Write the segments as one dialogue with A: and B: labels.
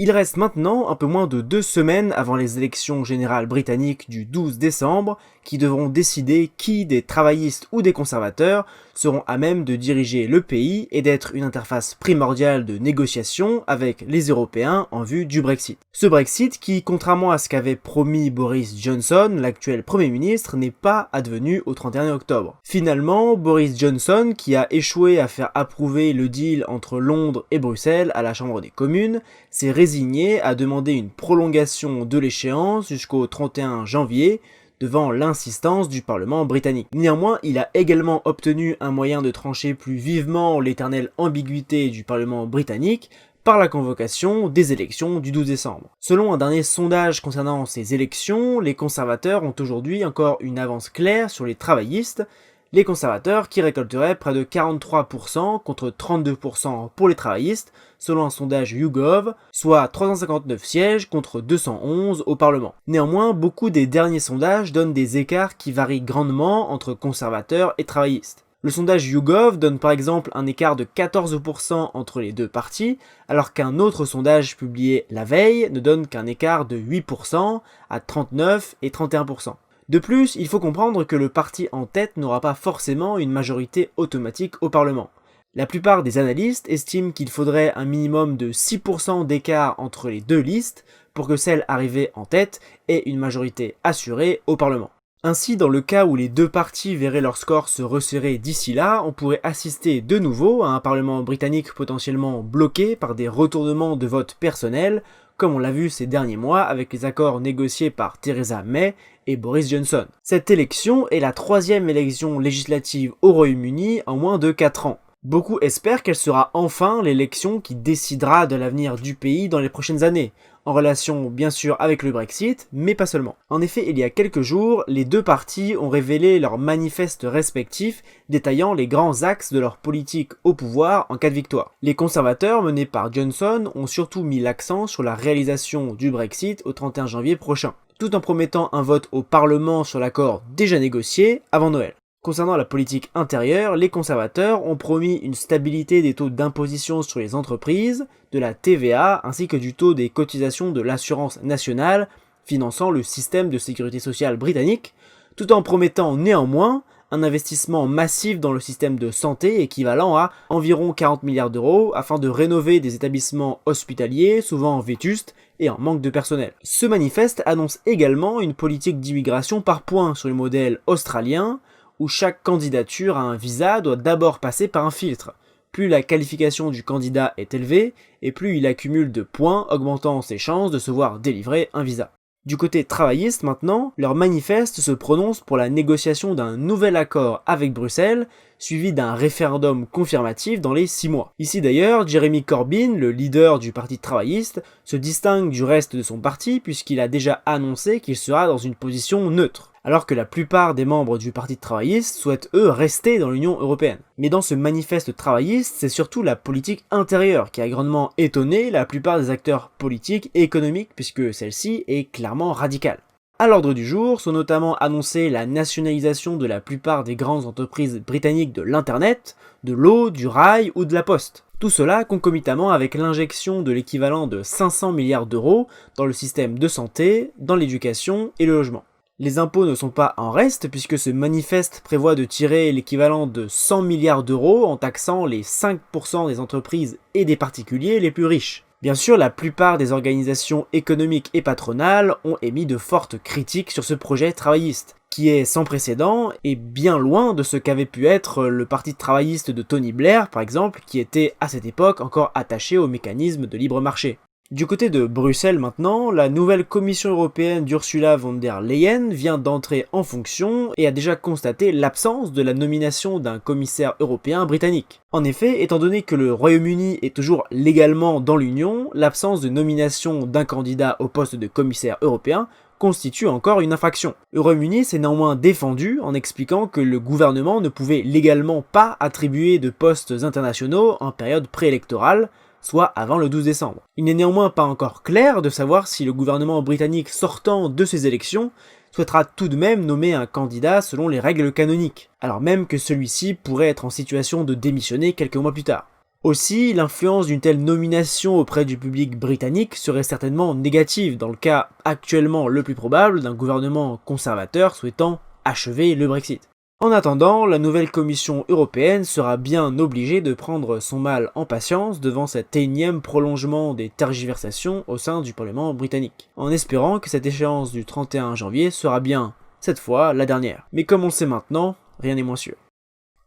A: Il reste maintenant un peu moins de 2 semaines avant les élections générales britanniques du 12 décembre qui devront décider qui des travaillistes ou des conservateurs seront à même de diriger le pays et d'être une interface primordiale de négociation avec les Européens en vue du Brexit. Ce Brexit qui, contrairement à ce qu'avait promis Boris Johnson, l'actuel Premier ministre, n'est pas advenu au 31 octobre. Finalement, Boris Johnson, qui a échoué à faire approuver le deal entre Londres et Bruxelles à la Chambre des communes, s'est résigné à demander une prolongation de l'échéance jusqu'au 31 janvier, devant l'insistance du Parlement britannique. Néanmoins, il a également obtenu un moyen de trancher plus vivement l'éternelle ambiguïté du Parlement britannique par la convocation des élections du 12 décembre. Selon un dernier sondage concernant ces élections, les conservateurs ont aujourd'hui encore une avance claire sur les travaillistes, les conservateurs qui récolteraient près de 43% contre 32% pour les travaillistes, selon un sondage YouGov, soit 359 sièges contre 211 au Parlement. Néanmoins, beaucoup des derniers sondages donnent des écarts qui varient grandement entre conservateurs et travaillistes. Le sondage YouGov donne par exemple un écart de 14% entre les deux partis, alors qu'un autre sondage publié la veille ne donne qu'un écart de 8% à 39 et 31%. De plus, il faut comprendre que le parti en tête n'aura pas forcément une majorité automatique au Parlement. La plupart des analystes estiment qu'il faudrait un minimum de 6% d'écart entre les deux listes pour que celle arrivée en tête ait une majorité assurée au Parlement. Ainsi, dans le cas où les deux partis verraient leur score se resserrer d'ici là, on pourrait assister de nouveau à un Parlement britannique potentiellement bloqué par des retournements de vote personnels, comme on l'a vu ces derniers mois avec les accords négociés par Theresa May et Boris Johnson. Cette élection est la 3e élection législative au Royaume-Uni en moins de 4 ans. Beaucoup espèrent qu'elle sera enfin l'élection qui décidera de l'avenir du pays dans les prochaines années, en relation bien sûr avec le Brexit, mais pas seulement. En effet, il y a quelques jours, les deux partis ont révélé leurs manifestes respectifs détaillant les grands axes de leur politique au pouvoir en cas de victoire. Les conservateurs, menés par Johnson, ont surtout mis l'accent sur la réalisation du Brexit au 31 janvier prochain, tout en promettant un vote au Parlement sur l'accord déjà négocié avant Noël. Concernant la politique intérieure, les conservateurs ont promis une stabilité des taux d'imposition sur les entreprises, de la TVA ainsi que du taux des cotisations de l'assurance nationale finançant le système de sécurité sociale britannique, tout en promettant néanmoins un investissement massif dans le système de santé équivalent à environ 40 milliards d'euros afin de rénover des établissements hospitaliers souvent vétustes et en manque de personnel. Ce manifeste annonce également une politique d'immigration par points sur le modèle australien, où chaque candidature à un visa doit d'abord passer par un filtre. Plus la qualification du candidat est élevée, et plus il accumule de points, augmentant ses chances de se voir délivrer un visa. Du côté travailliste maintenant, leur manifeste se prononce pour la négociation d'un nouvel accord avec Bruxelles, suivi d'un référendum confirmatif dans les 6 mois. Ici d'ailleurs, Jeremy Corbyn, le leader du parti travailliste, se distingue du reste de son parti puisqu'il a déjà annoncé qu'il sera dans une position neutre, alors que la plupart des membres du parti travailliste souhaitent eux rester dans l'Union européenne. Mais dans ce manifeste travailliste, c'est surtout la politique intérieure qui a grandement étonné la plupart des acteurs politiques et économiques puisque celle-ci est clairement radicale. À l'ordre du jour sont notamment annoncées la nationalisation de la plupart des grandes entreprises britanniques de l'internet, de l'eau, du rail ou de la poste. Tout cela concomitamment avec l'injection de l'équivalent de 500 milliards d'euros dans le système de santé, dans l'éducation et le logement. Les impôts ne sont pas en reste puisque ce manifeste prévoit de tirer l'équivalent de 100 milliards d'euros en taxant les 5% des entreprises et des particuliers les plus riches. Bien sûr, la plupart des organisations économiques et patronales ont émis de fortes critiques sur ce projet travailliste, qui est sans précédent et bien loin de ce qu'avait pu être le parti travailliste de Tony Blair, par exemple, qui était à cette époque encore attaché au mécanisme de libre marché. Du côté de Bruxelles maintenant, la nouvelle Commission européenne d'Ursula von der Leyen vient d'entrer en fonction et a déjà constaté l'absence de la nomination d'un commissaire européen britannique. En effet, étant donné que le Royaume-Uni est toujours légalement dans l'Union, l'absence de nomination d'un candidat au poste de commissaire européen constitue encore une infraction. Le Royaume-Uni s'est néanmoins défendu en expliquant que le gouvernement ne pouvait légalement pas attribuer de postes internationaux en période préélectorale, soit avant le 12 décembre. Il n'est néanmoins pas encore clair de savoir si le gouvernement britannique sortant de ces élections souhaitera tout de même nommer un candidat selon les règles canoniques, alors même que celui-ci pourrait être en situation de démissionner quelques mois plus tard. Aussi, l'influence d'une telle nomination auprès du public britannique serait certainement négative dans le cas actuellement le plus probable d'un gouvernement conservateur souhaitant achever le Brexit. En attendant, la nouvelle Commission européenne sera bien obligée de prendre son mal en patience devant cet énième prolongement des tergiversations au sein du Parlement britannique, en espérant que cette échéance du 31 janvier sera bien, cette fois, la dernière. Mais comme on le sait maintenant, rien n'est moins sûr.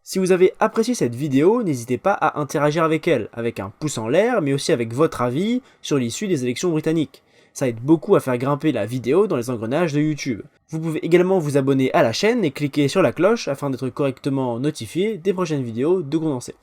A: Si vous avez apprécié cette vidéo, n'hésitez pas à interagir avec elle, avec un pouce en l'air, mais aussi avec votre avis sur l'issue des élections britanniques. Ça aide beaucoup à faire grimper la vidéo dans les engrenages de YouTube. Vous pouvez également vous abonner à la chaîne et cliquer sur la cloche afin d'être correctement notifié des prochaines vidéos de Condensé.